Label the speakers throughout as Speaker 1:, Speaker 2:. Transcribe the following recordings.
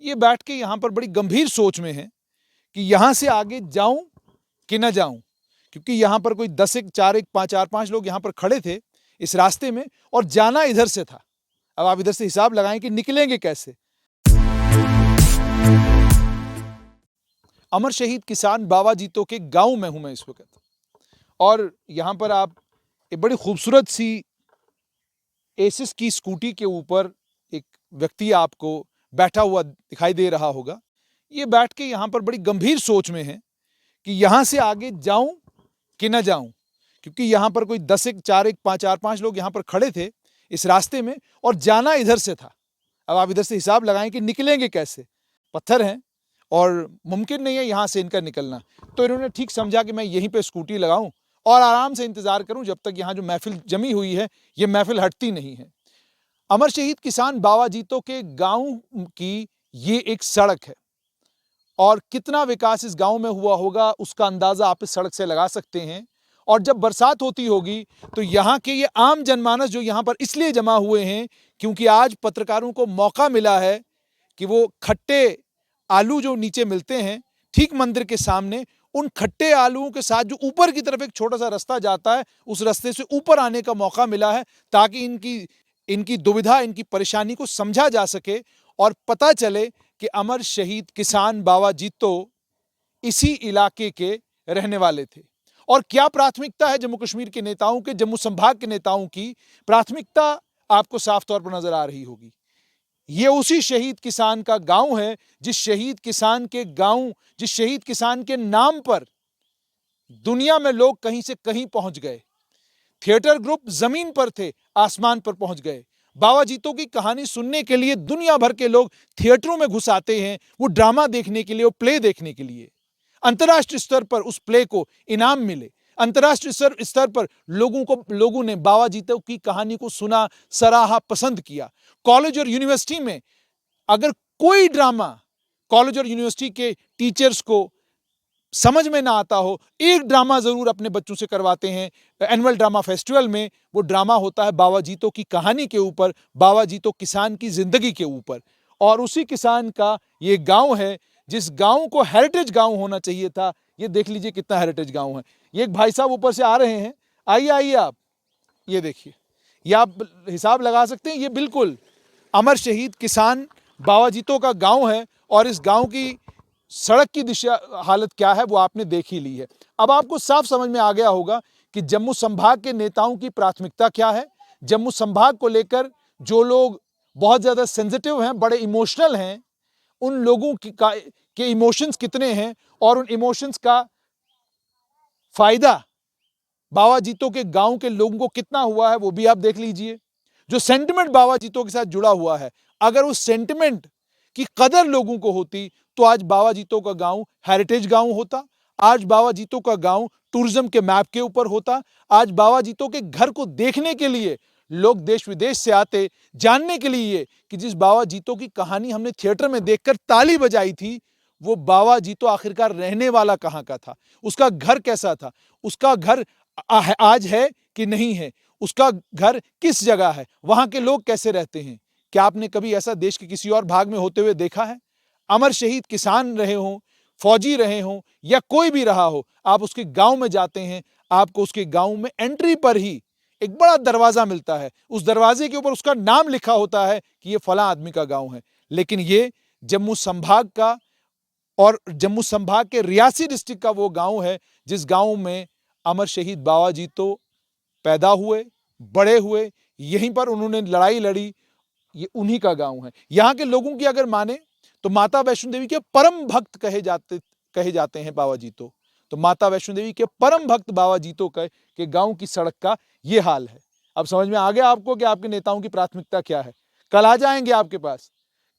Speaker 1: ये बैठ के यहाँ पर बड़ी गंभीर सोच में हैं कि यहाँ से आगे जाऊं कि ना जाऊं, क्योंकि यहाँ पर कोई 10 एक 4 एक 4-5 लोग यहाँ पर खड़े थे इस रास्ते में और जाना इधर से था। अब आप इधर से हिसाब लगाएं कि निकलेंगे कैसे। अमर शहीद किसान बाबा जीतो के गांव में हूं मैं इस वक्त, और यहां पर आप एक बड़ी खूबसूरत सी एसिस की स्कूटी के ऊपर एक व्यक्ति आपको बैठा हुआ दिखाई दे रहा होगा। ये बैठ के यहाँ पर बड़ी गंभीर सोच में है कि यहाँ से आगे जाऊं कि ना जाऊं, क्योंकि यहाँ पर कोई 10 एक 4 एक 4-5 लोग यहाँ पर खड़े थे इस रास्ते में और जाना इधर से था। अब आप इधर से हिसाब लगाएं कि निकलेंगे कैसे। पत्थर हैं और मुमकिन नहीं है यहाँ से इनका निकलना, तो इन्होंने ठीक समझा कि मैं यहीं पे स्कूटी लगाऊं और आराम से इंतजार करूं जब तक यहाँ जो महफिल जमी हुई है ये महफिल हटती नहीं है। अमर शहीद किसान बाबा जीतो के गांव की ये एक सड़क है और कितना विकास इस गांव में हुआ होगा उसका अंदाजा आप इस सड़क से लगा सकते हैं। और जब बरसात होती होगी तो यहाँ के ये आम जनमानस जो यहाँ पर इसलिए जमा हुए हैं क्योंकि आज पत्रकारों को मौका मिला है कि वो खट्टे आलू जो नीचे मिलते हैं ठीक मंदिर के सामने, उन खट्टे आलूओं के साथ जो ऊपर की तरफ एक छोटा सा रास्ता जाता है उस रास्ते से ऊपर आने का मौका मिला है ताकि इनकी दुविधा, इनकी परेशानी को समझा जा सके और पता चले कि अमर शहीद किसान बाबा जीतो इसी इलाके के रहने वाले थे। और क्या प्राथमिकता है जम्मू कश्मीर के नेताओं के, जम्मू संभाग के नेताओं की प्राथमिकता आपको साफ तौर पर नजर आ रही होगी। ये उसी शहीद किसान का गांव है जिस शहीद किसान के नाम पर दुनिया में लोग कहीं से कहीं पहुंच गए। थिएटर ग्रुप जमीन पर थे, आसमान पर पहुंच गए। बाबा जीतो की कहानी सुनने के लिए दुनिया भर के लोग थिएटरों में घुस आते हैं, वो ड्रामा देखने के लिए, वो प्ले देखने के लिए। अंतर्राष्ट्रीय स्तर पर उस प्ले को इनाम मिले, अंतर्राष्ट्रीय स्तर पर लोगों ने बाबा जीतो की कहानी को सुना, सराहा, पसंद किया। कॉलेज और यूनिवर्सिटी में अगर कोई ड्रामा कॉलेज और यूनिवर्सिटी के टीचर्स को समझ में ना आता हो, एक ड्रामा जरूर अपने बच्चों से करवाते हैं। एनुअल ड्रामा फेस्टिवल में वो ड्रामा होता है बाबा जीतो की कहानी के ऊपर, बाबा जीतो किसान की जिंदगी के ऊपर। और उसी किसान का ये गांव है जिस गांव को हेरिटेज गांव होना चाहिए था। ये देख लीजिए कितना हेरिटेज गांव है। ये एक भाई साहब ऊपर से आ रहे हैं, आइए आप, ये देखिए, ये आप हिसाब लगा सकते हैं। ये बिल्कुल अमर शहीद किसान बाबा जीतो का गांव है और इस गांव की सड़क की दिशा हालत क्या है वो आपने देख ही ली है। अब आपको साफ समझ में आ गया होगा कि जम्मू संभाग के नेताओं की प्राथमिकता क्या है। जम्मू संभाग को लेकर जो लोग बहुत ज्यादा सेंसिटिव हैं, बड़े इमोशनल हैं, उन लोगों के इमोशंस कितने हैं और उन इमोशंस का फायदा बाबा जीतो के गांव के लोगों को कितना हुआ है वो भी आप देख लीजिए। जो सेंटिमेंट बाबा जीतो के साथ जुड़ा हुआ है, अगर उस सेंटिमेंट की कदर लोगों को होती तो आज बाबा जीतो का गांव हेरिटेज गांव होता, आज बाबा जीतो का गांव टूरिज्म के मैप के ऊपर होता, आज बाबा जीतो के घर को देखने के लिए लोग देश विदेश से आते, जानने के लिए कि जिस बाबा जीतो की कहानी हमने थिएटर में देखकर ताली बजाई थी, वो बाबा जीतो आखिरकार रहने वाला कहां का था, उसका घर कैसा था, उसका घर आज है कि नहीं है, उसका घर किस जगह है, वहां के लोग कैसे रहते हैं। क्या आपने कभी ऐसा देश के किसी और भाग में होते हुए देखा है? अमर शहीद किसान रहे हों, फौजी रहे हों या कोई भी रहा हो, आप उसके गांव में जाते हैं, आपको उसके गांव में एंट्री पर ही एक बड़ा दरवाजा मिलता है, उस दरवाजे के ऊपर उसका नाम लिखा होता है कि ये फला आदमी का गांव है। लेकिन ये जम्मू संभाग का और जम्मू संभाग के रियासी डिस्ट्रिक्ट का वो गांव है जिस गांव में अमर शहीद बाबा जीतो पैदा हुए, बड़े हुए, यहीं पर उन्होंने लड़ाई लड़ी, ये उन्हीं का गांव है। यहाँ के लोगों की अगर माने तो माता वैष्णो देवी के परम भक्त कहे जाते हैं बाबा जीतो। तो माता वैष्णो देवी के परम भक्त बाबा जीतो के गांव की सड़क का ये हाल है। अब समझ में आ गया आपको कि आपके नेताओं की प्राथमिकता क्या है। कल आ जाएंगे आपके पास,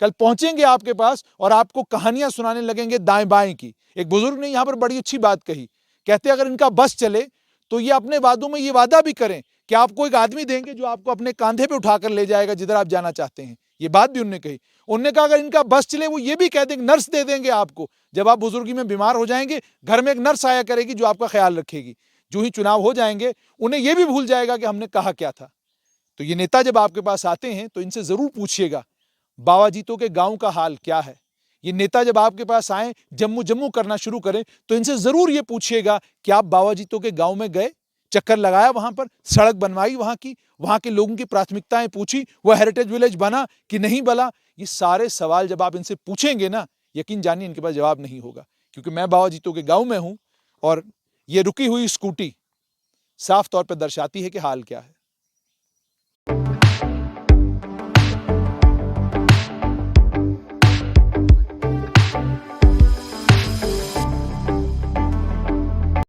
Speaker 1: कल पहुंचेंगे आपके पास और आपको कहानियां सुनाने लगेंगे दाएं बाएं की। एक बुजुर्ग ने यहां पर बड़ी अच्छी बात कही, कहते अगर इनका बस चले तो ये अपने वादों में ये वादा भी करें कि आपको एक आदमी देंगे जो आपको अपने कंधे पे उठाकर ले जाएगा जिधर आप जाना चाहते हैं। ये बात भी उन्होंने कही। उन्होंने कहा अगर इनका बस चले वो ये भी कह देंगे, नर्स दे देंगे आपको, जब आप बुजुर्गी में बीमार हो जाएंगे घर में एक नर्स आया करेगी जो आपका ख्याल रखेगी। जो ही चुनाव हो जाएंगे उन्हें यह भी भूल जाएगा कि हमने कहा क्या था। तो ये नेता जब आपके पास आते हैं तो इनसे जरूर पूछिएगा बाबा जीतो के गांव का हाल क्या है, ये नेता जब आपके पास आए, जम्मू जम्मू करना शुरू करें, तो इनसे जरूर ये पूछिएगा कि आप बाबा जीतो के गांव में गए, चक्कर लगाया, वहां पर सड़क बनवाई, वहां के लोगों की प्राथमिकताएं पूछी, वह हेरिटेज विलेज बना कि नहीं बना। ये सारे सवाल जब आप इनसे पूछेंगे ना, यकीन जानिए इनके पास जवाब नहीं होगा। क्योंकि मैं बाबा जीतो के गांव में हूं और ये रुकी हुई स्कूटी साफ तौर पर दर्शाती है कि हाल क्या है।